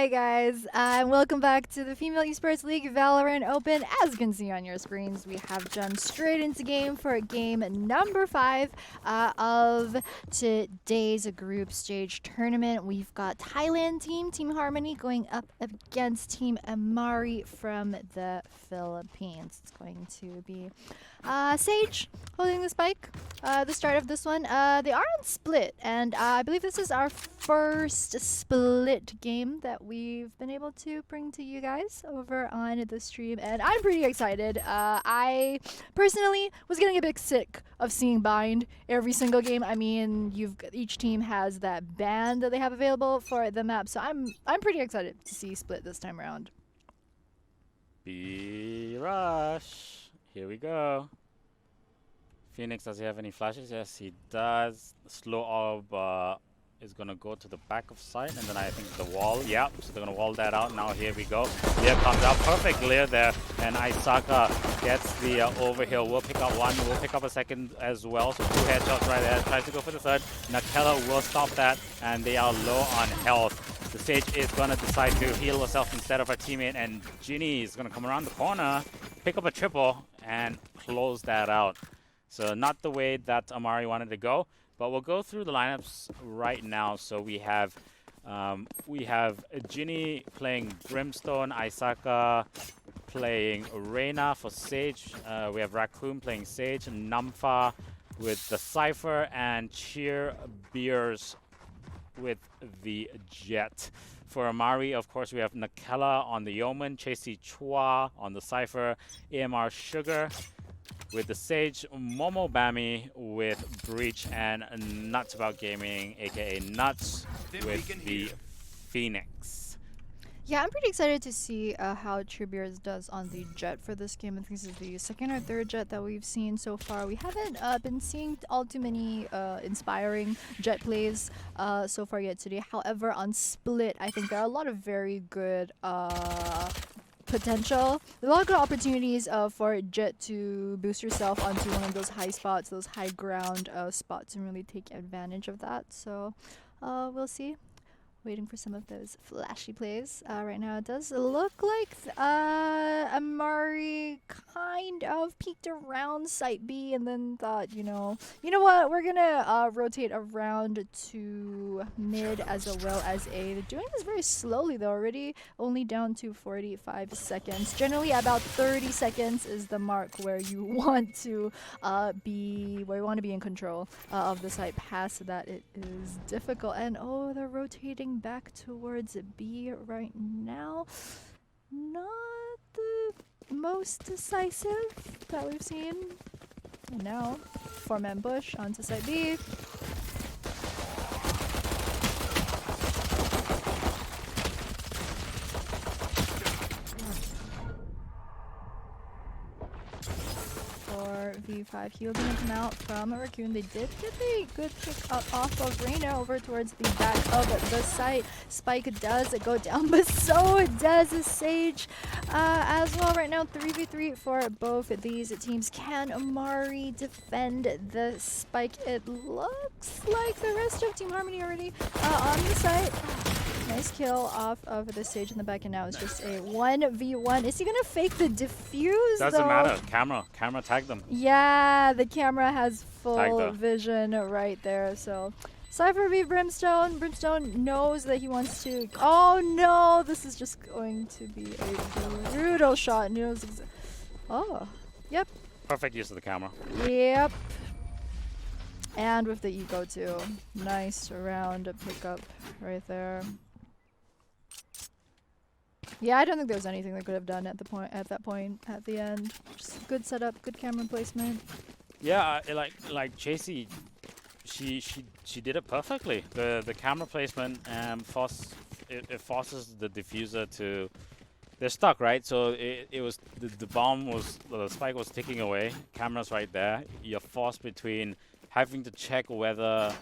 Hi guys, and welcome back to the Female Esports League Valorant Open. As you can see on your screens, we have jumped straight into game for game number 5 of today's group stage tournament. We've got Thailand Team Harmony, going up against Team Amari from the Philippines. It's going to be Sage holding the spike. The start of this one, they are on split, and I believe this is our first split game that we've been able to bring to you guys over on the stream, and I'm pretty excited. I personally was getting a bit sick of seeing bind every single game. I mean, each team has that ban that they have available for the map, so I'm pretty excited to see split this time around. B rush. Here we go. Phoenix, does he have any flashes? Yes, he does. Slow orb is gonna go to the back of site, and then I think the wall. Yep, so they're gonna wall that out. Now here we go. Lear comes out, perfect Lear there, and Isaka gets the overhill. We'll pick up one. We'll pick up a second as well. So 2 headshots right there. Tries to go for the third. Nakela will stop that, and they are low on health. The Sage is gonna decide to heal herself instead of her teammate, and Ginny is gonna come around the corner, pick up a triple, and close that out. So not the way that Amari wanted to go, but we'll go through the lineups right now. So we have Ginny playing Brimstone, Isaka playing Reyna for Sage. We have Raccoon playing Sage, and Namfa with the Cypher, and Cheer Beers with the Jet. For Amari, of course, we have Nakela on the Yeoman, Chasey Chua on the Cypher, AMR Sugar with the Sage, Momo Bami with Breach, and Nuts About Gaming, aka Nuts, with the Phoenix. Yeah, I'm pretty excited to see how Tribeers does on the Jet for this game. I think this is the second or third Jet that we've seen so far. We haven't been seeing all too many inspiring Jet plays so far yet today. However, on Split, I think there are a lot of very good potential. A lot of good opportunities for Jet to boost herself onto one of those high spots, those high ground spots, and really take advantage of that. So we'll see. Waiting for some of those flashy plays. Right now it does look like Amari kind of peeked around site B and then thought, you know what, we're gonna rotate around to mid as well as A. They're doing this very slowly though, already only down to 45 seconds. Generally about 30 seconds is the mark where you want to be in control of the site. Past that it is difficult, and oh, they're rotating back towards B right now. Not the most decisive that we've seen. And now, 4-man bush onto site B. V5 heal gonna come out from Raccoon. They did get a good pick up off of Reyna over towards the back of the site. Spike does go down, but so does Sage as well. Right now, 3v3 for both of these teams. Can Amari defend the spike? It looks like the rest of Team Harmony already on the site. Nice kill off of the Sage in the back, and now it's just a 1v1. Is he gonna fake the defuse? Doesn't matter. Camera tagged them. Yeah, the camera has full vision right there. So Cypher v Brimstone. Brimstone knows that he wants to. Oh no, this is just going to be a brutal shot. Oh, yep. Perfect use of the camera. Yep. And with the eco too. Nice round pickup right there. Yeah, I don't think there was anything they could have done at that point at the end. Just good setup, good camera placement. Yeah, like Chasey, she did it perfectly. The camera placement it forces the diffuser to. They're stuck, right? So it was the spike was ticking away. Camera's right there. You're forced between having to check whether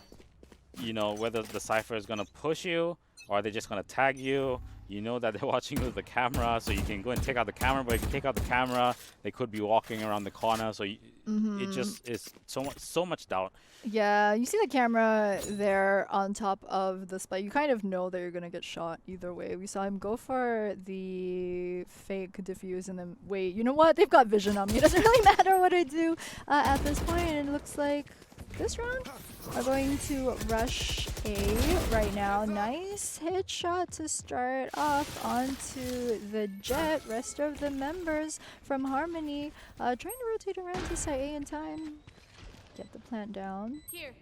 the Cypher is gonna push you or are they just gonna tag you. You know that they're watching with the camera, so you can go and take out the camera. But if you take out the camera, they could be walking around the corner. So it just is so much doubt. Yeah, you see the camera there on top of the spike. You kind of know that you're gonna get shot either way. We saw him go for the fake diffuse and then wait. You know what? They've got vision on me. It doesn't really matter what I do at this point. And it looks like this round are going to rush A right now. Nice hit shot to start off onto the Jet. Rest of the members from Harmony trying to rotate around to side A in time. Get the plant down. Here.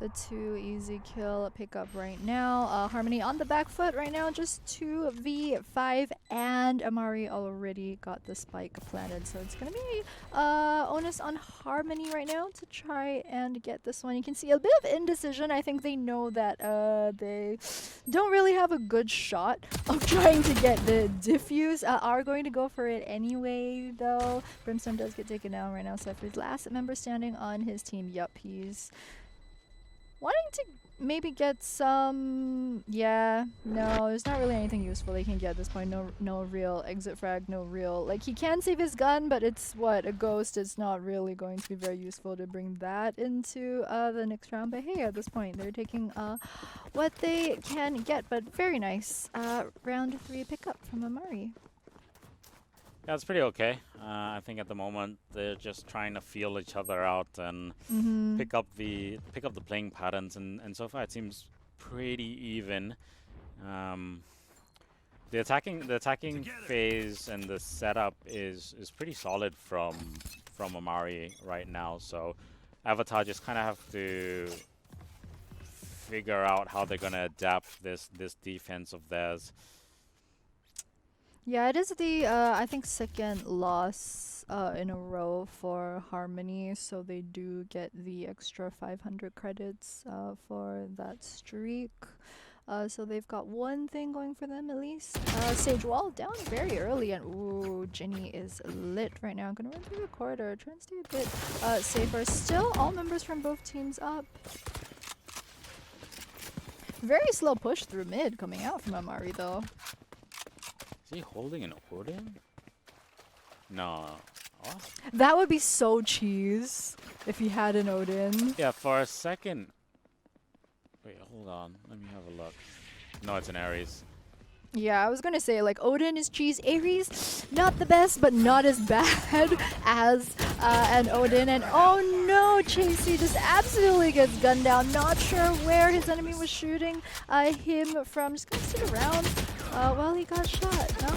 It's a 2 easy kill pick up right now. Harmony on the back foot right now, just 2v5, and Amari already got the spike planted. So it's gonna be onus on Harmony right now to try and get this one. You can see a bit of indecision. I think they know that they don't really have a good shot of trying to get the diffuse. Are going to go for it anyway though. Brimstone does get taken down right now. Cypher's last member standing on his team. Yup, he's wanting to maybe get some, yeah, no, there's not really anything useful they can get at this point. No real exit frag, no real, like he can save his gun, but it's what, a ghost. It's not really going to be very useful to bring that into the next round. But hey, at this point they're taking what they can get, but very nice round 3 pickup from Amari. Yeah, it's pretty okay. I think at the moment they're just trying to feel each other out and pick up the playing patterns, and so far it seems pretty even. The attacking phase and the setup is pretty solid from Amari right now. So Avatar just kind of have to figure out how they're gonna adapt this defense of theirs. Yeah, it is the I think second loss in a row for Harmony, so they do get the extra 500 credits for that streak. So they've got one thing going for them at least. Sage Wall down very early, and ooh, Ginny is lit right now. Gonna run through the corridor, try and stay a bit safer. Still all members from both teams up. Very slow push through mid coming out from Amari though. Is he holding an Odin? No. Oh. That would be so cheese if he had an Odin. Yeah, for a second. Wait, hold on. Let me have a look. No, it's an Ares. Yeah, I was gonna say, like, Odin is cheese. Ares, not the best, but not as bad as an Odin. And oh no, Chasey just absolutely gets gunned down. Not sure where his enemy was shooting him from. Just gonna sit around while he got shot. No,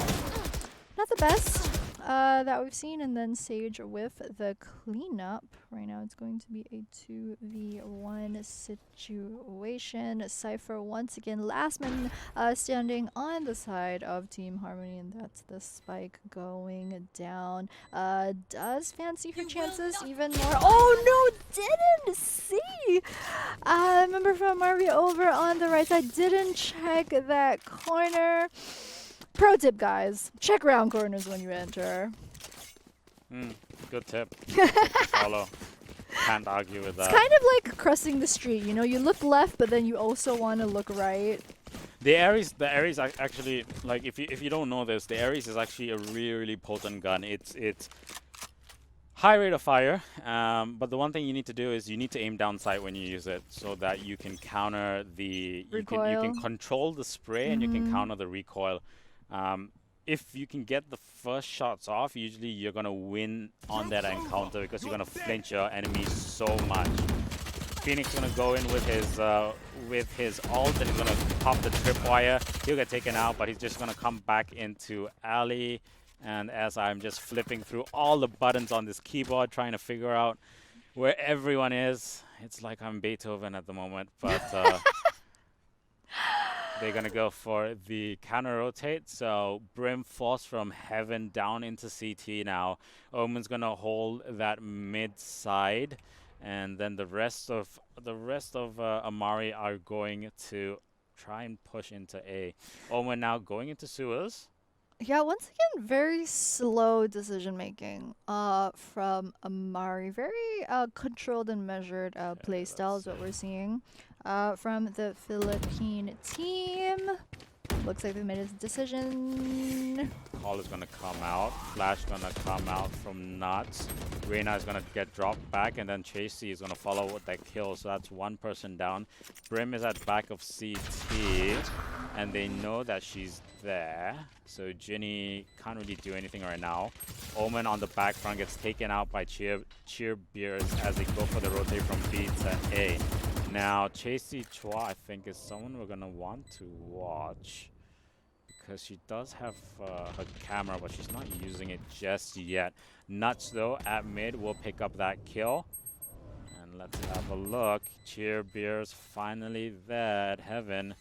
not the best that we've seen. And then Sage with the cleanup. Right now it's going to be a 2v1 situation. Cypher once again, last man standing on the side of Team Harmony, and that's the spike going down. Does fancy her chances even more? Oh no, didn't see! Remember from Mario over on the right side, didn't check that corner. Pro tip, guys, check round corners when you enter. Good tip. Good tip to follow. Can't argue with that. It's kind of like crossing the street, you know, you look left, but then you also want to look right. The Ares actually, like, if you don't know this, the Ares is actually a really potent gun. It's high rate of fire, but the one thing you need to do is you need to aim down sight when you use it, so that you can counter the you can control the spray and you can counter the recoil. If you can get the first shots off, usually you're gonna win on that encounter because you're gonna flinch your enemies so much. Phoenix gonna go in with his ult, and he's gonna pop the tripwire. He'll get taken out, but he's just gonna come back into alley. And as I'm just flipping through all the buttons on this keyboard, trying to figure out where everyone is, it's like I'm Beethoven at the moment, but they're gonna go for the counter rotate. So Brim force from heaven down into CT now. Omen's gonna hold that mid side, and then the rest of Amari are going to try and push into A. Omen now going into sewers. Yeah, once again, very slow decision making from Amari. Very controlled and measured play style is what we're seeing from the Philippine team. Looks like they made a decision. Call is gonna come out. Flash gonna come out from Nuts. Reina is gonna get dropped back, and then Chasey is gonna follow with that kill. So that's one person down. Brim is at back of CT, and they know that she's there. So Ginny can't really do anything right now. Omen on the back front gets taken out by Cheer Beers as they go for the rotate from B to A. Now Chasey Chua, I think, is someone we're gonna want to watch, because she does have her camera, but she's not using it just yet. Nuts, though, at mid will pick up that kill. And let's have a look. Cheer Beers finally there at Heaven.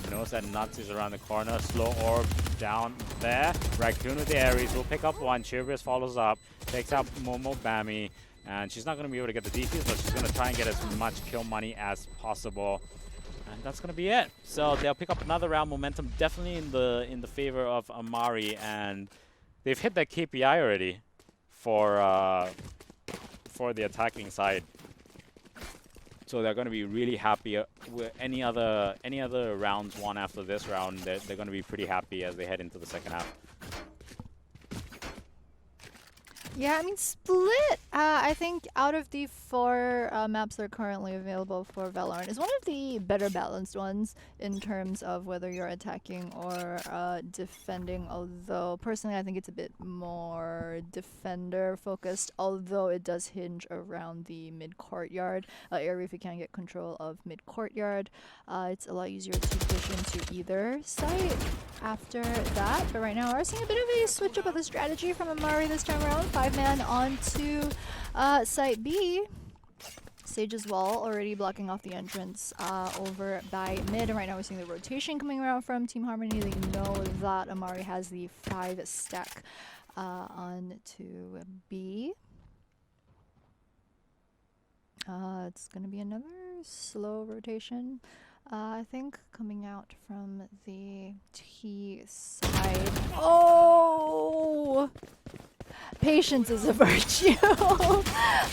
Knows that Nuts is around the corner. Slow orb down there. Raccoon with the Ares will pick up one. Cheer Beers follows up. Takes out Momo Bammy. And she's not going to be able to get the defuse, but she's going to try and get as much kill money as possible. And that's gonna be it. So they'll pick up another round. Momentum definitely in the favor of Amari, and they've hit that KPI already for the attacking side. So they're gonna be really happy with any other rounds won after this round. They're gonna be pretty happy as they head into the second half. Yeah, I mean, Split, I think out of the 4 maps that are currently available for Valorant, is one of the better balanced ones in terms of whether you're attacking or defending, although personally I think it's a bit more defender focused, although it does hinge around the mid-courtyard area. If you can get control of mid-courtyard, it's a lot easier to push into either site after that. But right now we're seeing a bit of a switch up of the strategy from Amari this time around. 5-man onto site B. Sage's wall already blocking off the entrance over by mid, and right now we're seeing the rotation coming around from Team Harmony. They know that Amari has the 5-stack onto B. It's gonna be another slow rotation, I think, coming out from the T side. Oh! Patience is a virtue.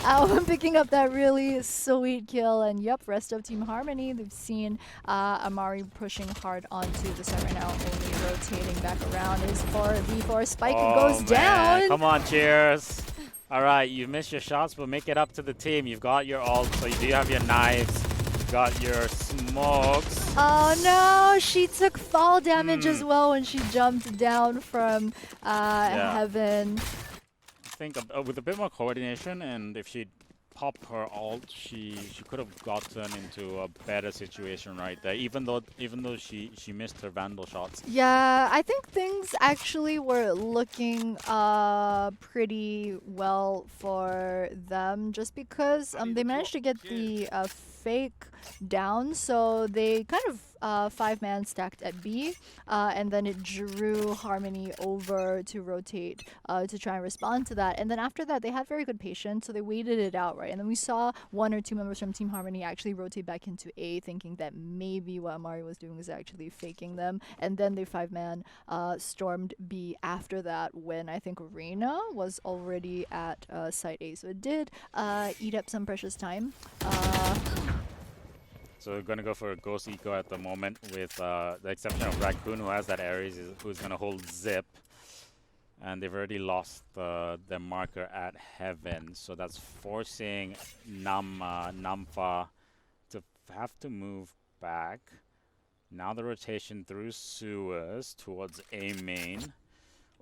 I'm picking up that really sweet kill, and yep, rest of Team Harmony, they've seen Amari pushing hard onto the side right now, only rotating back around is for B4. Spike goes man. down. Come on, Cheers. All right, you missed your shots, but make it up to the team. You've got your ult, so you do have your knives. You've got your smokes. Oh no, she took fall damage as well when she jumped down from Heaven. I think with a bit more coordination, and if she'd popped her ult, she could have gotten into a better situation right there. Even though she missed her Vandal shots. Yeah, I think things actually were looking pretty well for them, just because they managed to get the fake down, so they kind of 5-man stacked at B, and then it drew Harmony over to rotate to try and respond to that. And then after that, they had very good patience, so they waited it out, right? And then we saw 1 or 2 members from Team Harmony actually rotate back into A, thinking that maybe what Amari was doing was actually faking them. And then they 5-man stormed B after that, when I think Reina was already at site A. So it did eat up some precious time. So we're gonna go for a Ghost Eco at the moment, with the exception of Raccoon, who has that Ares, who's gonna hold Zip. And they've already lost their marker at Heaven, so that's forcing Namfa to have to move back. Now the rotation through sewers towards A main.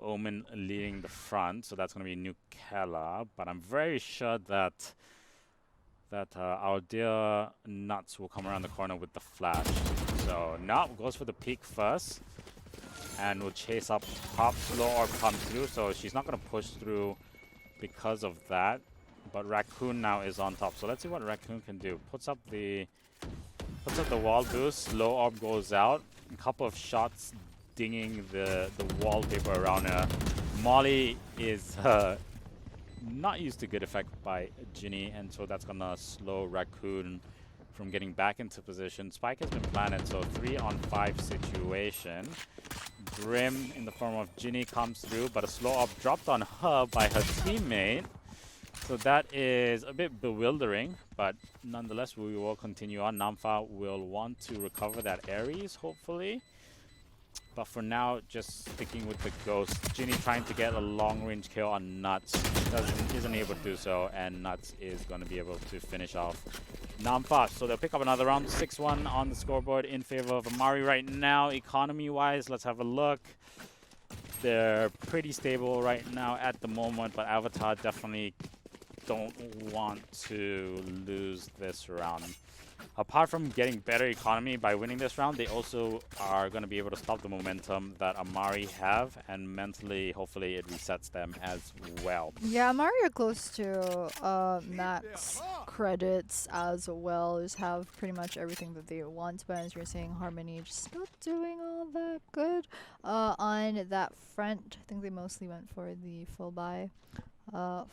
Omen leading the front, so that's gonna be Nukella. But I'm very sure that our dear Nuts will come around the corner with the flash. So Nut goes for the peek first, and will chase up top. Slow orb comes through, so she's not going to push through because of that. But Raccoon now is on top, so let's see what Raccoon can do. Puts up the wall boost. Slow orb goes out. A couple of shots dinging the wallpaper around her. Molly is not used to good effect by Ginny, and so that's gonna slow Raccoon from getting back into position. Spike has been planted, so 3-on-5 situation. Brim in the form of Ginny comes through, but a slow up dropped on her by her teammate. So that is a bit bewildering, but nonetheless we will continue on. Namfa will want to recover that Ares, hopefully. But for now, just sticking with the Ghost. Ginny trying to get a long-range kill on Nuts. Isn't able to do so, and Nuts is going to be able to finish off Namfa. So they'll pick up another round. 6-1 on the scoreboard in favor of Amari right now. Economy-wise, let's have a look. They're pretty stable right now at the moment, but Avatar definitely don't want to lose this round. Apart from getting better economy by winning this round, they also are going to be able to stop the momentum that Amari have, and mentally, hopefully, it resets them as well. Yeah, Amari are close to max credits as well. Just have pretty much everything that they want, but as you're saying, Harmony just not doing all that good on that front. I think they mostly went for the full buy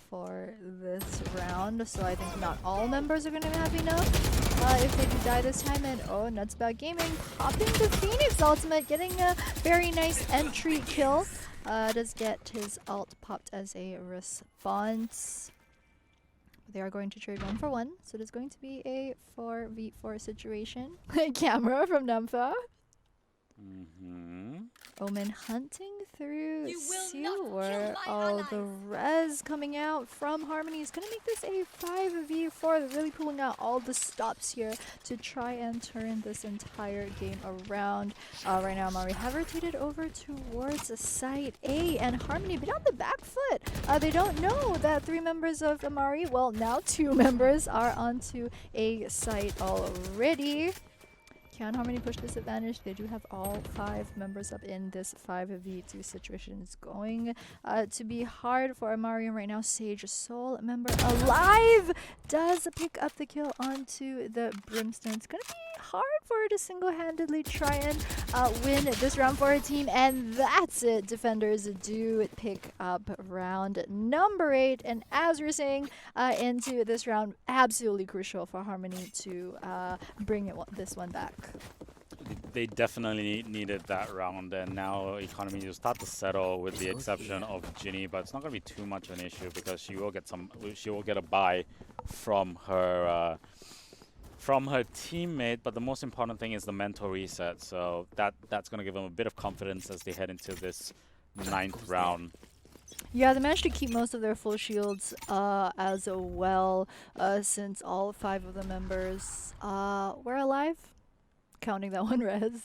for this round, so I think not all members are going to have enough if they do die this time. And oh, Nutsbag Gaming popping the Phoenix ultimate, getting a very nice entry kill. Does get his ult popped as a response. They are going to trade 1 for 1, so it is going to be a 4v4 situation. Camera from Namfa. Omen hunting through Sewer. Oh, the res coming out from Harmony is going to make this a 5v4. They're really pulling out all the stops here to try and turn this entire game around. Right now, Amari have rotated over towards site A, and Harmony been on the back foot. They don't know that 3 members of Amari, well, now 2 members are onto a site already. Can Harmony push this advantage? They do have all 5 members up in this 5v2 situation. It's going to be hard for Amari right now. Sage Soul member alive does pick up the kill onto the Brimstone. It's going to be hard for her to single-handedly try and win this round for her team, and that's it. Defenders do pick up round number 8, and as we're saying, into this round, absolutely crucial for Harmony to bring this one back. They definitely needed that round, and now economy will start to settle with the exception of Ginny, but it's not going to be too much of an issue because she will get a buy from her teammate. But the most important thing is the mental reset, so that's going to give them a bit of confidence as they head into this 9th round. Yeah, they managed to keep most of their full shields as well, since all 5 of the members were alive. Counting that one res.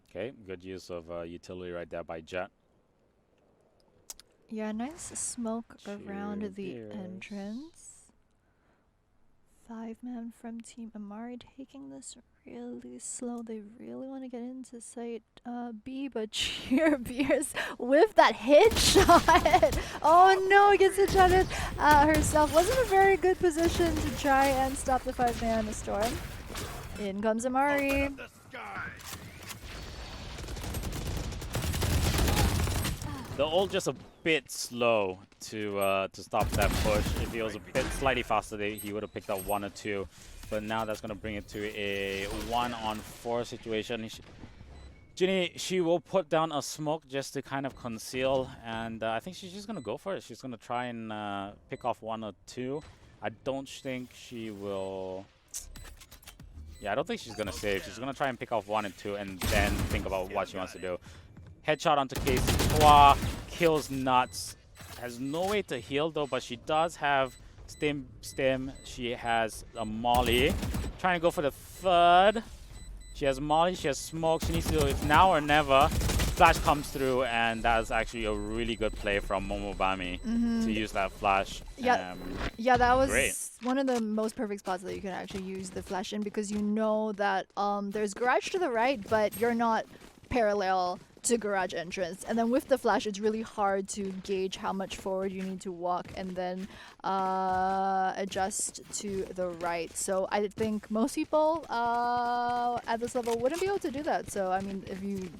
Okay, good use of utility right there by Jett. Yeah, nice smoke around the Cheers. entrance. 5-man from Team Amari taking this really slow. They really want to get into site B, but Cheer Beers with that hit shot. Oh no, gets hit shotted herself. Wasn't a very good position to try and stop the 5-man storm. In comes Amari. The ult just a bit slow to stop that push. If he was a bit slightly faster, he would have picked up 1 or 2. But now that's going to bring it to a 1-on-4 situation. Ginny, she will put down a smoke just to kind of conceal, and I think she's just going to go for it. She's going to try and pick off 1 or 2. I don't think she will... Yeah, I don't think she's going to save. She's going to try and pick off 1 and 2 and then think about what she wants to do. Headshot onto Casey. Wow, kills Nuts. Has no way to heal though, but she does have stim. She has a molly. Trying to go for the 3rd. She has molly, she has smoke. She needs to do it now or never. Flash comes through, and that is actually a really good play from Momobami to use that flash. Yeah, yeah, that was great. One of the most perfect spots that you can actually use the flash in, because you know that there's garage to the right, but you're not parallel to garage entrance, and then with the flash it's really hard to gauge how much forward you need to walk and then adjust to the right. So I think most people at this level wouldn't be able to do that. So I mean, if you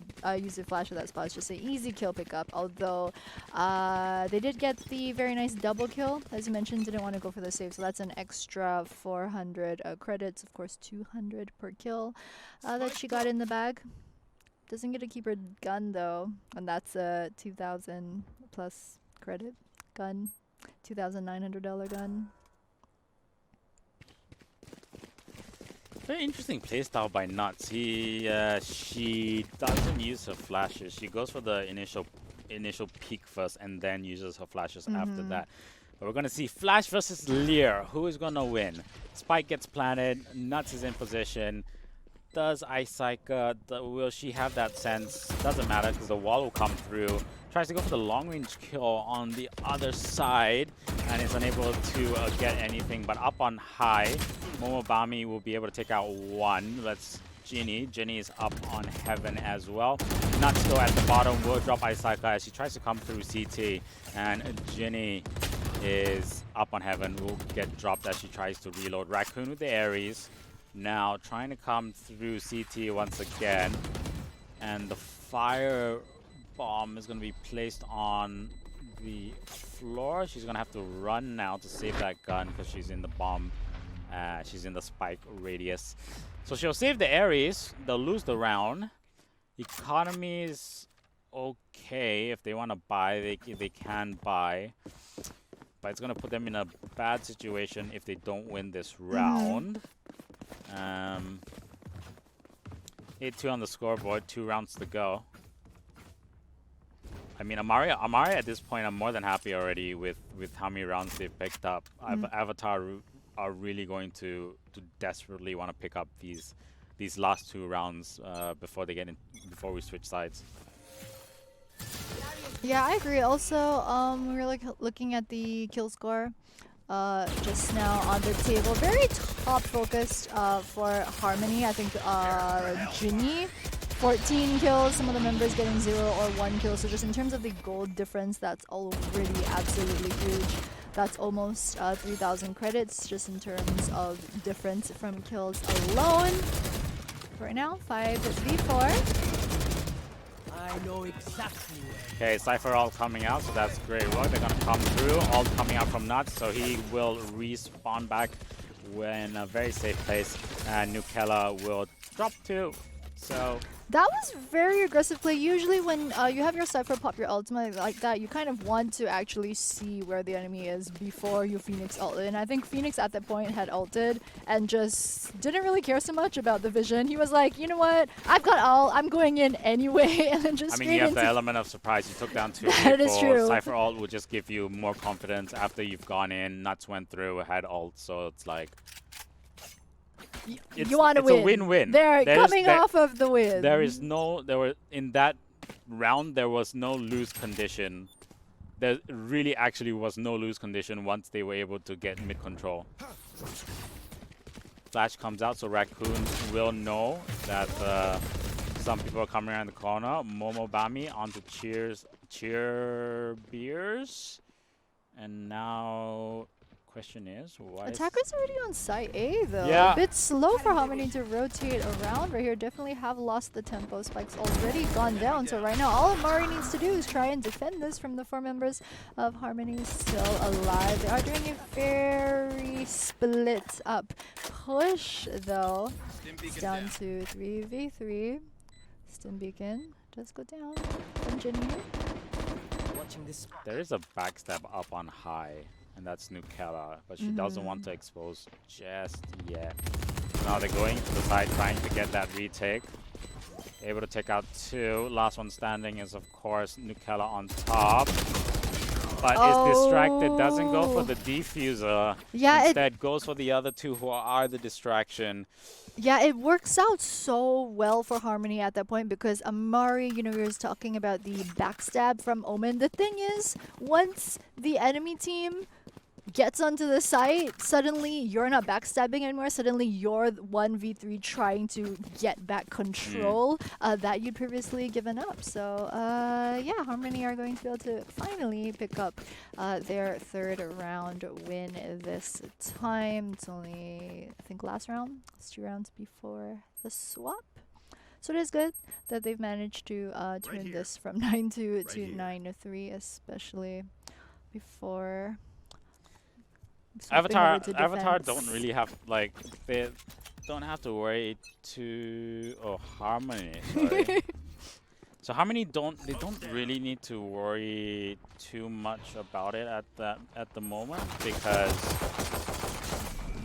use the flash at that spot, it's just an easy kill pickup, although they did get the very nice double kill, as you mentioned. Didn't want to go for the save, so that's an extra 400 credits, of course 200 per kill that she got in the bag. Doesn't get to keep her gun though, and that's a 2,000 plus credit gun, $2,900 gun. Very interesting playstyle by Nuts. She doesn't use her flashes. She goes for the initial peek first and then uses her flashes after that. But we're gonna see Flash versus Lear. Who is gonna win? Spike gets planted. Nuts is in position. Does Isika, will she have that sense? Doesn't matter because the wall will come through. Tries to go for the long range kill on the other side and is unable to get anything. But up on high, Momobami will be able to take out one. That's Ginny. Ginny is up on Heaven as well. Nuts still at the bottom will drop Isika as she tries to come through CT. And Ginny is up on Heaven, will get dropped as she tries to reload. Raccoon with the Ares. Now trying to come through CT once again, and the fire bomb is going to be placed on the floor. She's going to have to run now to save that gun because she's in the bomb. She's in the spike radius. So she'll save the Ares. They'll lose the round. Economy is okay. If they want to buy, they can buy. But it's going to put them in a bad situation if they don't win this round. 8-2 on the scoreboard, 2 rounds to go. I mean, Amari at this point, I'm more than happy already with how many rounds they've picked up. Avatar are really going to desperately want to pick up these last 2 rounds before we switch sides. Yeah, I agree. Also, we were looking at the kill score just now on the table. Very top focused for Harmony. I think Ginny, 14 kills. Some of the members getting 0 or 1 kill. So just in terms of the gold difference, that's already absolutely huge. That's almost 3,000 credits just in terms of difference from kills alone. Right now, 5v4. I know exactly where. Okay, Cypher ult coming out, so that's great work. They're gonna come through. Ult coming out from Nuts, so he will respawn back in a very safe place, and Nukella will drop 2. So that was very aggressive play. Usually when you have your Cypher pop your ultimate like that, you kind of want to actually see where the enemy is before you Phoenix ult. And I think Phoenix at that point had ulted and just didn't really care so much about the vision. He was like, you know what, I've got ult, I'm going in anyway. And then just I mean, you have the element of surprise. You took down 2 people. That is true. Cypher ult will just give you more confidence after you've gone in. Nuts went through, had ult, so it's like... You want to win. It's a win-win. They're coming off of the win. In that round, there was no lose condition. There really actually was no lose condition once they were able to get mid-control. Flash comes out, so Raccoon will know that some people are coming around the corner. Momobami onto Cheer Beers. And now... question is, why Attacker's already on site A though. Yeah. A bit slow for Harmony to rotate around right here. Definitely have lost the tempo. Spike's already gone down. So right now all Amari needs to do is try and defend this from the 4 members of Harmony still alive. They are doing a very split up push though. It's down to 3v3. Stim Beacon does go down. Engineer. there is a backstab up on high, and that's Nukella, but she doesn't want to expose just yet. Now they're going to the side, trying to get that retake. Able to take out 2. Last one standing is, of course, Nukella on top. But is distracted, doesn't go for the defuser. Yeah, instead goes for the other 2 who are the distraction. Yeah, it works out so well for Harmony at that point because Amari, you know, we were talking about the backstab from Omen. The thing is, once the enemy team gets onto the site, suddenly you're not backstabbing anymore. Suddenly you're 1v3 trying to get back control that you'd previously given up. So, yeah, Harmony are going to be able to finally pick up their 3rd round win this time. It's only, I think, last round. It's 2 rounds before the swap. So it is good that they've managed to turn this from 9-2 to 9-3, especially before... Avatar don't really have, like, they don't have to worry too... Oh, Harmony, sorry. So Harmony don't really need to worry too much about it at the moment, because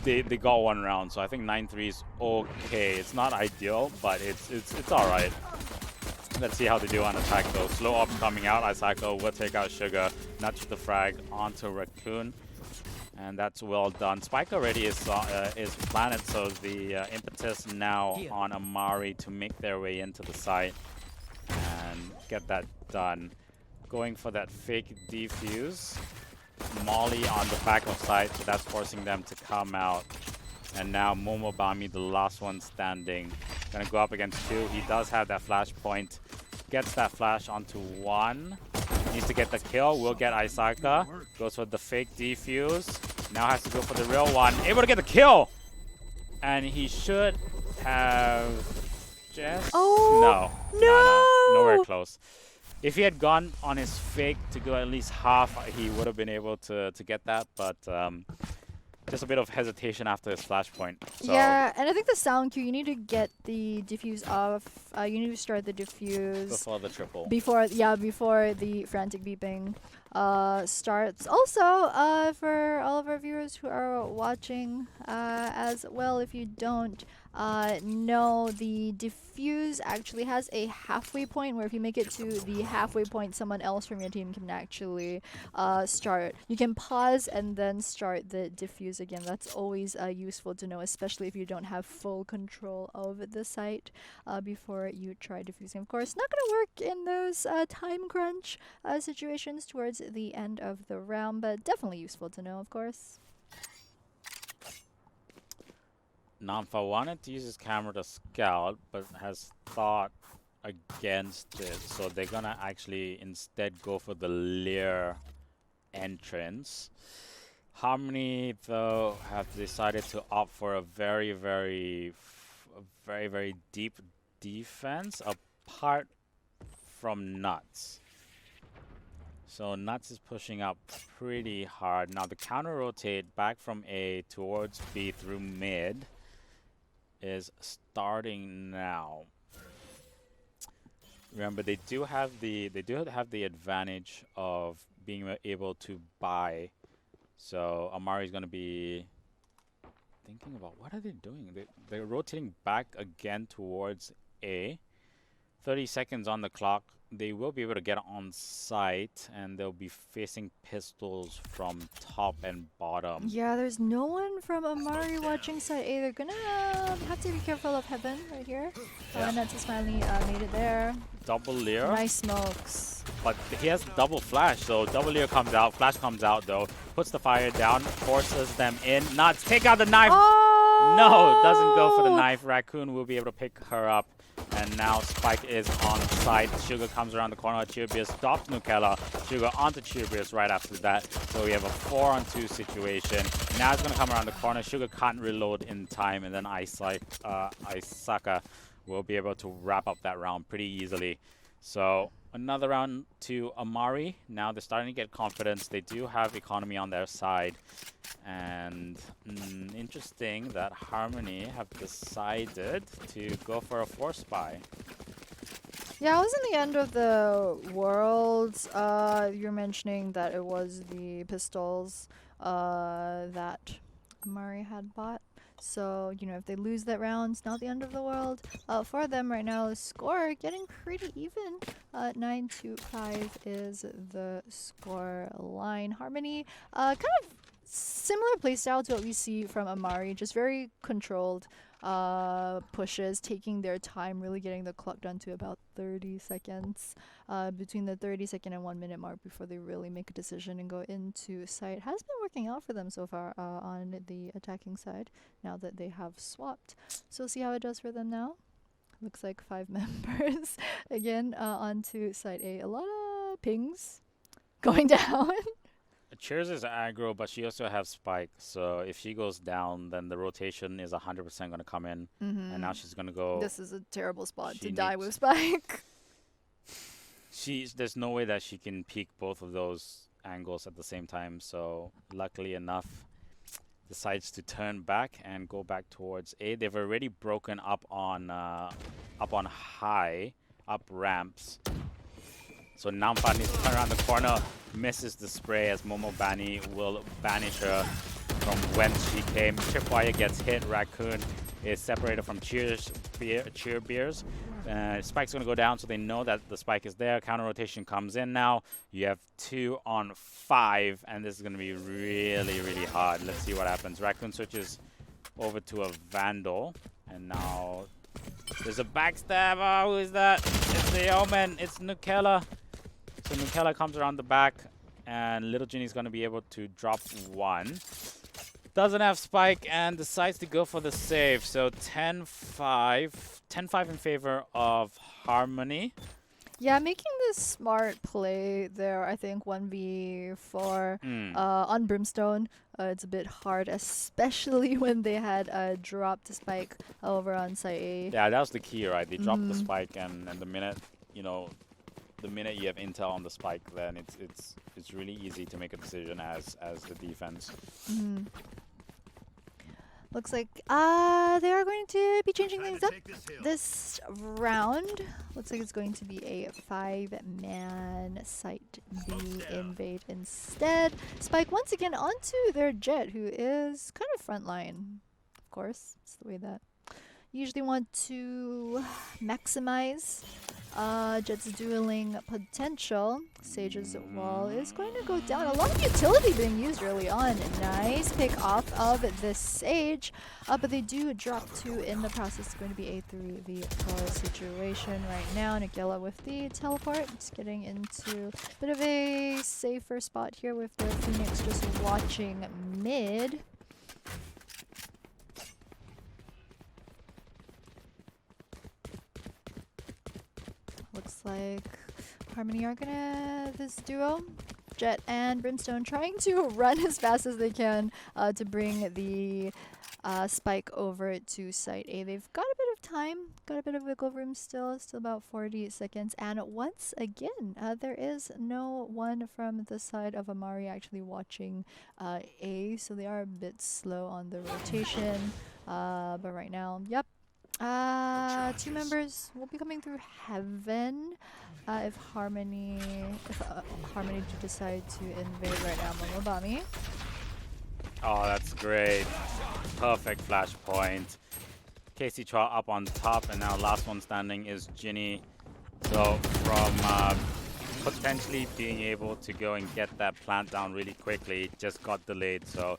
they got one round, so I think 9-3 is okay. It's not ideal, but it's all right. Let's see how they do on attack though. Slow ops coming out. Isaka will take out Sugar, nudge the frag onto Raccoon, and that's well done. Spike already is planted, so the impetus now on Amari to make their way into the site and get that done. Going for that fake defuse. Molly on the back of site, so that's forcing them to come out. And now Momobami, the last one standing, gonna go up against 2. He does have that flash point. Gets that flash onto 1. Needs to get the kill. Will get Isaka. Goes for the fake defuse. Now has to go for the real one. Able to get the kill! And he should have just... Oh, no. Nowhere close. If he had gone on his fake to go at least half, he would have been able to get that, but just a bit of hesitation after his flashpoint. So Yeah, and I think the sound cue, you need to get the diffuse off. You need to start the diffuse before the triple. before the frantic beeping starts. Also, for all of our viewers who are watching as well, if you don't know, the diffuse actually has a halfway point where if you make it to the halfway point, someone else from your team can actually start. You can pause and then start the diffuse again. That's always useful to know, especially if you don't have full control of the site before you try diffusing. Of course, not going to work in those time crunch situations towards the end of the round, but definitely useful to know, of course. Namfa wanted to use his camera to scout, but has thought against it. So they're gonna actually instead go for the Lear entrance. Harmony, though, have decided to opt for a very, very deep defense apart from Nuts. So Nuts is pushing up pretty hard. Now the counter rotate back from A towards B through mid is starting now. Remember, they do have the advantage of being able to buy. So Amari's gonna be thinking about what are they doing? They're rotating back again towards A. 30 seconds on the clock. They will be able to get on site, and they'll be facing pistols from top and bottom. Yeah, there's no one from Amari watching side A. They're gonna have to be careful of Heaven right here. Nuts has finally made it there. Double Lear. Nice smokes. But he has double flash, so double Lear comes out. Flash comes out though. Puts the fire down, forces them in. Nuts, take out the knife. Oh! No, doesn't go for the knife. Raccoon will be able to pick her up. And now Spike is on site. Sugar comes around the corner. Cheerbeer stops Nukella. Sugar onto Cheerbeer right after that. So we have a 4-on-2 situation. Now it's going to come around the corner. Sugar can't reload in time. And then Isaka will be able to wrap up that round pretty easily. So another round to Amari. Now they're starting to get confidence. They do have economy on their side. And interesting that Harmony have decided to go for a force buy. Yeah, it was in the end of the world. You're mentioning that it was the pistols that Amari had bought. So, you know, if they lose that round, it's not the end of the world. For them right now, the score getting pretty even. 9-5 is the score line. Harmony, kind of similar playstyle to what we see from Amari, just very controlled pushes, taking their time, really getting the clock down to about 30 seconds. Between the 30-second and 1 minute mark before they really make a decision and go into site. Has been working out for them so far on the attacking side now that they have swapped. So we'll see how it does for them now. Looks like 5 members again onto site A. A lot of pings going down. Cheers is aggro, but she also has Spike. So if she goes down, then the rotation is 100% going to come in. And now she's going to go... This is a terrible spot She to die needs- with Spike. There's no way that she can peek both of those angles at the same time. So luckily enough, decides to turn back and go back towards A. They've already broken up on high, up ramps. So Namfa needs to turn around the corner, misses the spray as Momobani will banish her. from whence she came. Tripwire gets hit. Raccoon is separated from Cheer Beers. Spike's going to go down, so they know that the spike is there. Counter rotation comes in now. You have 2 on 5, and this is going to be really, really hard. Let's see what happens. Raccoon switches over to a Vandal, and now there's a backstab. Oh, who is that? It's the Omen. It's Nukella. So Nukella comes around the back, and Little Ginny's going to be able to drop 1. Doesn't have spike and decides to go for the save. So 10-5. 10-5 in favor of Harmony. Yeah, making this smart play there, I think 1v4 on Brimstone. It's a bit hard, especially when they had dropped the spike over on site A. Yeah, that was the key, right? They dropped the spike, and the minute, you know, the minute you have intel on the spike, then it's really easy to make a decision as the defense. Looks like they are going to be changing things up this round. Looks like it's going to be a 5-man site B invade instead. Spike once again onto their Jet, who is kind of frontline. Of course, it's the way that you usually want to maximize Jet's dueling potential. Sage's wall is going to go down. A lot of utility being used early on. Nice pick off of the Sage. But they do drop 2 in the process. It's going to be a 3v4 situation right now. Nagella with the teleport. It's getting into a bit of a safer spot here with their Phoenix just watching mid. Looks like Harmony are gonna, this duo, Jet and Brimstone, trying to run as fast as they can to bring the spike over to site A. They've got a bit of time, got a bit of wiggle room still about 40 seconds. And once again, there is no one from the side of Amari actually watching A, so they are a bit slow on the rotation. But right now, yep. 2 members will be coming through Heaven if Harmony do decide to invade right now. Momobami. Oh, that's great. Perfect flashpoint. Casey Chua up on top, and now last one standing is Ginny. So from potentially being able to go and get that plant down really quickly, just got delayed. So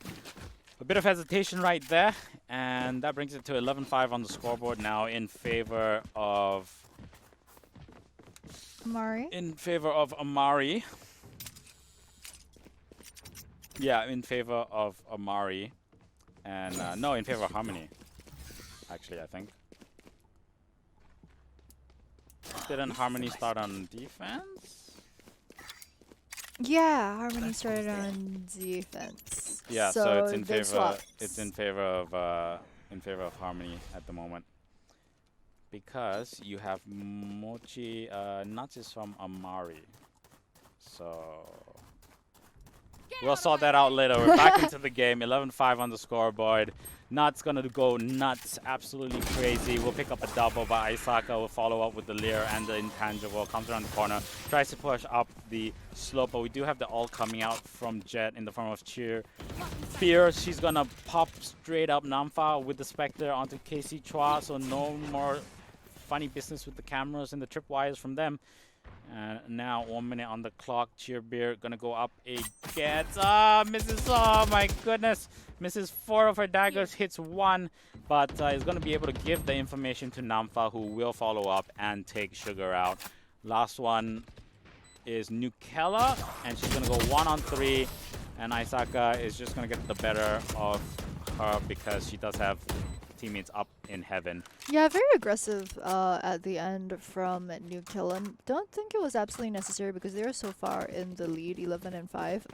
a bit of hesitation right there, and that brings it to 11-5 on the scoreboard now in favor of Amari. Yeah, in favor of Amari, and no, in favor of Harmony. Actually, I think. Didn't Harmony start on defense? Yeah, Harmony started on defense. Yeah, so it's in they favor. swapped. It's in favor of Harmony at the moment, because you have Mochi Nuts is from Amari, so we'll sort that out later. We're back into the game. 11-5 on the scoreboard. Nuts gonna go nuts, absolutely crazy. We'll pick up a double, but Isaka will follow up with the Leer and the intangible. Comes around the corner, tries to push up the slope, but we do have the ult coming out from Jet in the form of Cheer. Fear, she's gonna pop straight up Namfa with the Spectre onto Casey Chua, so no more funny business with the cameras and the tripwires from them. And now 1 minute on the clock. Cheerbeer gonna go up again. Misses. Oh my goodness. Misses 4 of her daggers, hits 1, but is gonna be able to give the information to Namfa, who will follow up and take Sugar out. Last one is Nukella, and she's gonna go 1-on-3, and Isaka is just gonna get the better of her because she does have teammates up in Heaven. Yeah, very aggressive at the end from Nukella. Don't think it was absolutely necessary because they were so far in the lead, 11-5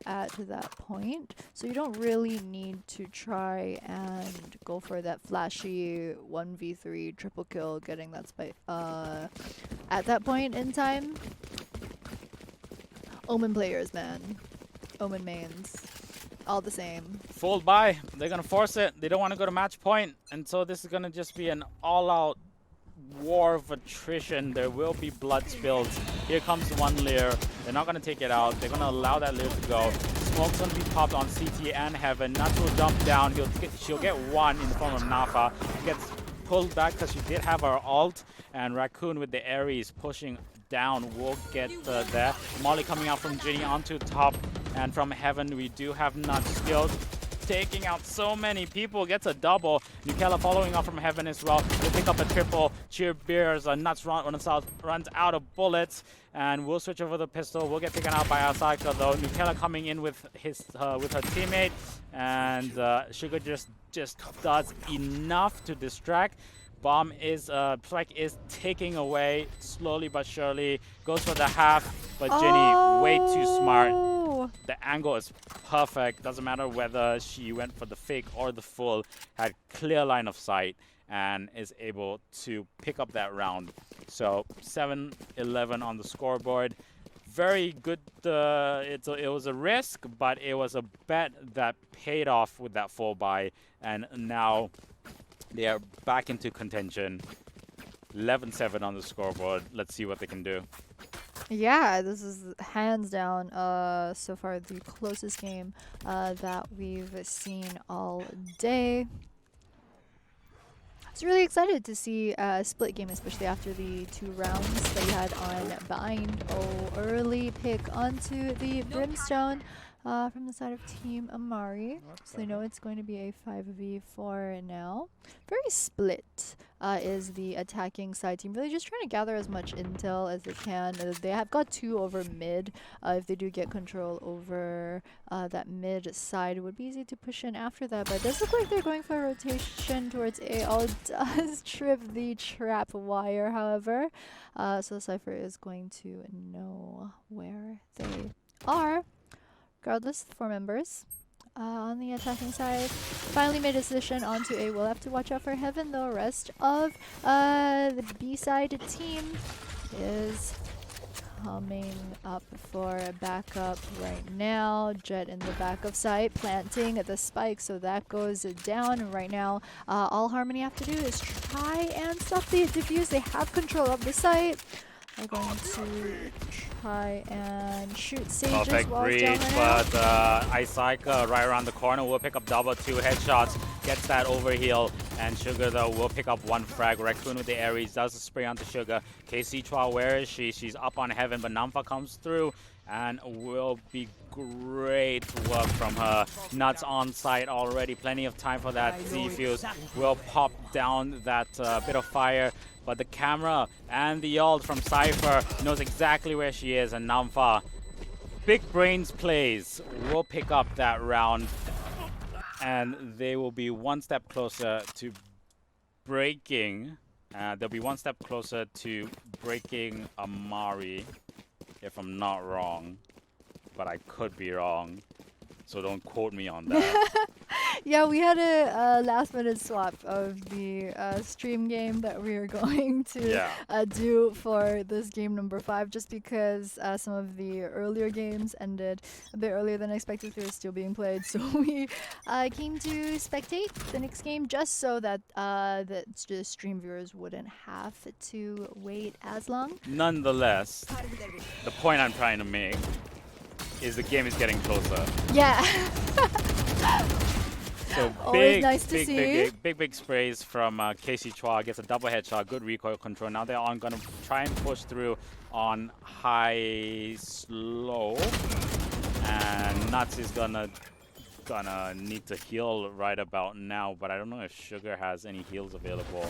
at that point. So you don't really need to try and go for that flashy 1v3 triple kill, getting that spike at that point in time. Omen players, man. Omen mains. All the same. Full buy. They're going to force it. They don't want to go to match point. And so this is going to just be an all-out war of attrition. There will be blood spilled. Here comes one Leer. They're not going to take it out. They're going to allow that Leer to go. smoke's gonna be popped on CT and Heaven. Nuts will jump down. She'll get one in the form of Nafa. Gets pulled back because she did have her ult, and Raccoon with the Ares pushing down will get there. Molly coming out from Ginny onto top, and from Heaven we do have Nuts skilled, taking out so many people, gets a double. Nukella following up from Heaven as well. Will pick up a triple. Cheer Beers, Nuts runs out of bullets, and we'll switch over the pistol. We'll get taken out by Asaka though. Nukella coming in with her teammate, and Sugar just does enough to distract. Bomb is Plek is taking away slowly but surely. Goes for the half, but Ginny way too smart. The angle is perfect. Doesn't matter whether she went for the fake or the full. Had clear line of sight and is able to pick up that round. So 7-11 on the scoreboard. Very good. It was a risk, but it was a bet that paid off with that full buy, and now they are back into contention. 11-7 on the scoreboard. Let's see what they can do. Yeah, this is hands down so far the closest game that we've seen all day. I was really excited to see a split game, especially after the 2 rounds that we had on Bind. Early pick onto the Brimstone from the side of Team Amari. So they know it's going to be a 5v4 now. Very split is the attacking side team. Really just trying to gather as much intel as they can. They have got 2 over mid. If they do get control over that mid side, it would be easy to push in after that. But it does look like they're going for a rotation towards A. All does trip the trap wire, however. So Cypher is going to know where they are. Regardless, 4 members on the attacking side finally made a decision onto A. We'll have to watch out for Heaven though. Rest of the B side team is coming up for backup right now. Jet in the back of site, planting the spike, so that goes down right now. All Harmony have to do is try and stop the defuse. They have control of the site. They're going to try and shoot Sage's Perfect walls read, down right but now. Isaac right around the corner will pick up double 2 headshots, gets that overheal, and Sugar though will pick up 1 frag. Raccoon with the Ares does the spray onto Sugar. KC Chua, where is she? She's up on Heaven, but Namfa comes through and will be great work from her. Nuts on site already, plenty of time for that Z-Fuse. Will pop down that bit of fire, but the camera and the ult from Cypher knows exactly where she is, and Namfa, big brains plays, will pick up that round, and they will be 1 step closer to breaking. They'll be 1 step closer to breaking Amari, if I'm not wrong, but I could be wrong, so don't quote me on that. Yeah, we had a last-minute swap of the stream game that we were going to do for this game number 5, just because some of the earlier games ended a bit earlier than expected. They were still being played, so we came to spectate the next game just so that the stream viewers wouldn't have to wait as long. Nonetheless, the point I'm trying to make is the game is getting closer. Yeah. So always nice to see. Big sprays from KC Chua. Gets a double headshot, good recoil control. Now they're on gonna try and push through on high slow, and Nuts is gonna need to heal right about now. But I don't know if Sugar has any heals available.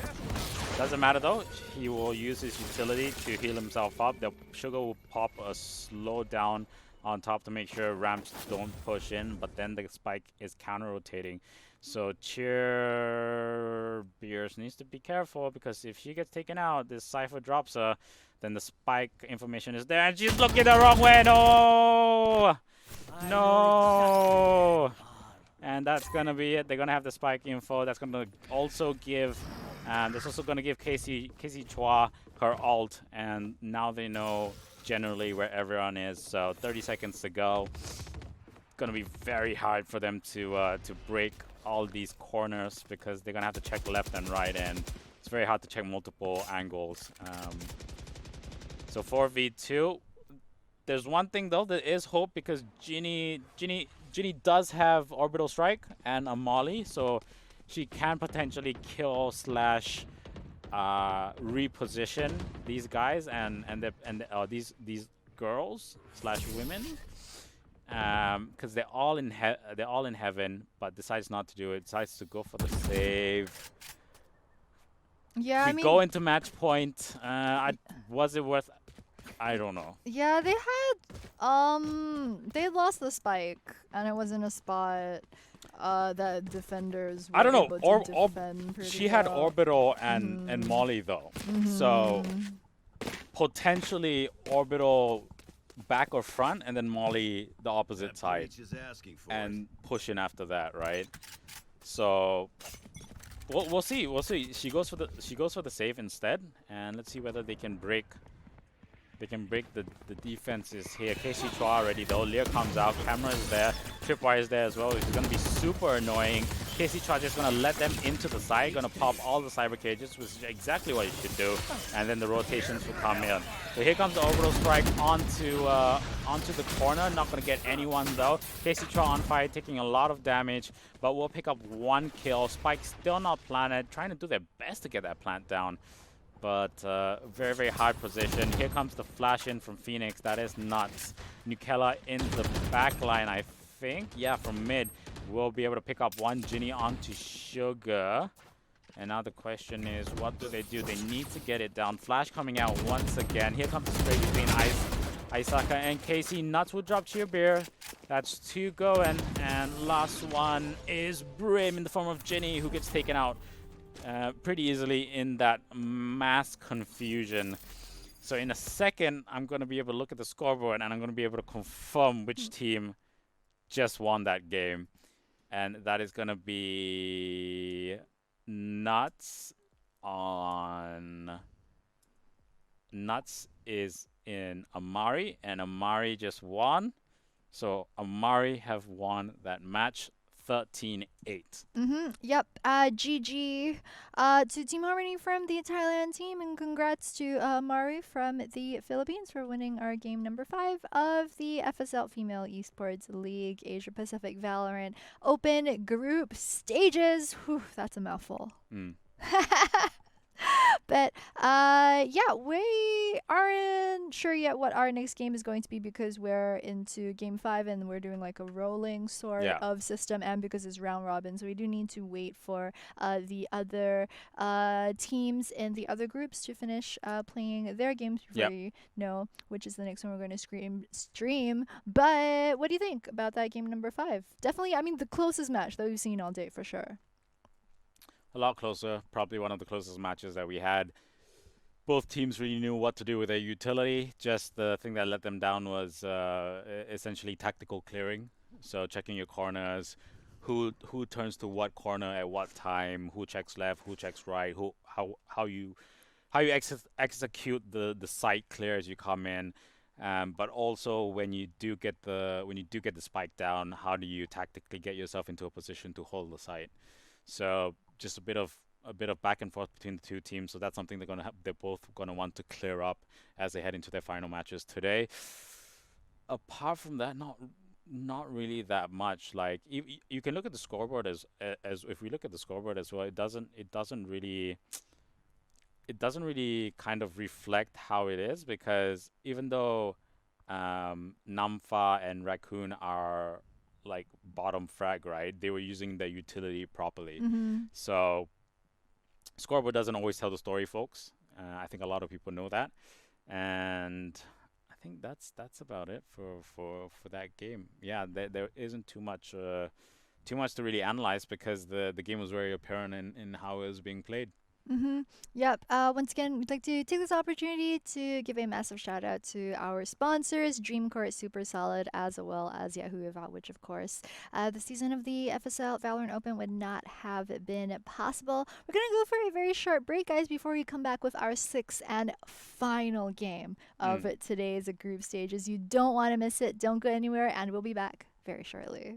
Doesn't matter though. He will use his utility to heal himself up. The Sugar will pop a slow down on top to make sure ramps don't push in, but then the spike is counter-rotating. So Cheer Beers needs to be careful, because if she gets taken out, this Cypher drops her, then the spike information is there, and she's looking the wrong way. No! No! And that's gonna be it. They're gonna have the spike info. That's gonna also give, that's also gonna give KC Chua her ult, and now they know generally where everyone is. So 30 seconds to go. Gonna be very hard for them to break all these corners, because they're gonna have to check left and right, and it's very hard to check multiple angles. So 4v2. There's one thing though, there is hope, because Ginny Ginny does have Orbital Strike and a Molly, so she can potentially kill slash reposition these guys and these girls slash women, because they're all in heaven, but decides not to do it. Decides to go for the save. Yeah, We I mean, go into match point. Was it worth? I don't know. yeah, they lost the spike, and it was in a spot that defenders were I don't know. able to defend pretty She had well. Orbital and Molly though, so potentially Orbital back or front, and then Molly the opposite side, and push in after that, right? So we'll see. We'll see. She goes for the save instead, and let's see whether they can break. They can break the defenses here. Casey Chua already though. Lear comes out. Camera is there. Tripwire is there as well. It's going to be super annoying. Casey Chua just going to let them into the side. Going to pop all the cyber cages, which is exactly what you should do. And then the rotations will come in. So here comes the Orbital Strike onto the corner. Not going to get anyone though. Casey Chua on fire, taking a lot of damage. But we'll pick up 1 kill. Spike still not planted. Trying to do their best to get that plant down. But very, very hard position. Here comes the flash in from Phoenix. That is nuts. Nukella in the back line, I think. Yeah, from mid. We'll be able to pick up 1 Ginny onto Sugar. And now the question is, what do? They need to get it down. Flash coming out once again. Here comes the spray between Isaka and Casey. Nuts will drop Cheer Beer. That's 2 going. And last one is Brim in the form of Ginny, who gets taken out pretty easily in that mass confusion. So in a second, I'm going to be able to look at the scoreboard and I'm going to be able to confirm which team just won that game. And that is going to be Nuts is in Amari, and Amari just won. So Amari have won that match 13-8. Yep. GG to Team Harmony from the Thailand team, and congrats to Mari from the Philippines for winning our game number 5 of the FSL Female Esports League Asia Pacific Valorant Open Group Stages. Whew, that's a mouthful. But yeah, we aren't sure yet what our next game is going to be, because we're into game 5 and we're doing like a rolling sort of system, and because it's round robin, so we do need to wait for the other teams in the other groups to finish playing their games before we know which is the next one we're going to stream. But what do you think about that game number 5? Definitely, I mean, the closest match that we've seen all day for sure. A lot closer, probably one of the closest matches that we had. Both teams really knew what to do with their utility. Just the thing that let them down was essentially tactical clearing. So checking your corners, who turns to what corner at what time, who checks left, who checks right, how you execute the site clear as you come in. But also when you do get the spike down, how do you tactically get yourself into a position to hold the site? So just a bit of back and forth between the two teams. So that's something they're both gonna want to clear up as they head into their final matches today. Apart from that, not really that much. Like you can look at the scoreboard as if we look at the scoreboard as well, it doesn't really kind of reflect how it is, because even though Namfa and Raccoon are like bottom frag, right? They were using their utility properly. So scoreboard doesn't always tell the story, folks. I think a lot of people know that, and I think that's about it for that game. Yeah, there isn't too much to really analyze, because the game was very apparent in how it was being played. Yep. Once again, we'd like to take this opportunity to give a massive shout out to our sponsors, Dreamcourt Super Solid, as well as Yahoo Eval, which of course, the season of the FSL Valorant Open would not have been possible. We're going to go for a very short break, guys, before we come back with our 6th and final game of today's group stages. You don't want to miss it. Don't go anywhere, and we'll be back very shortly.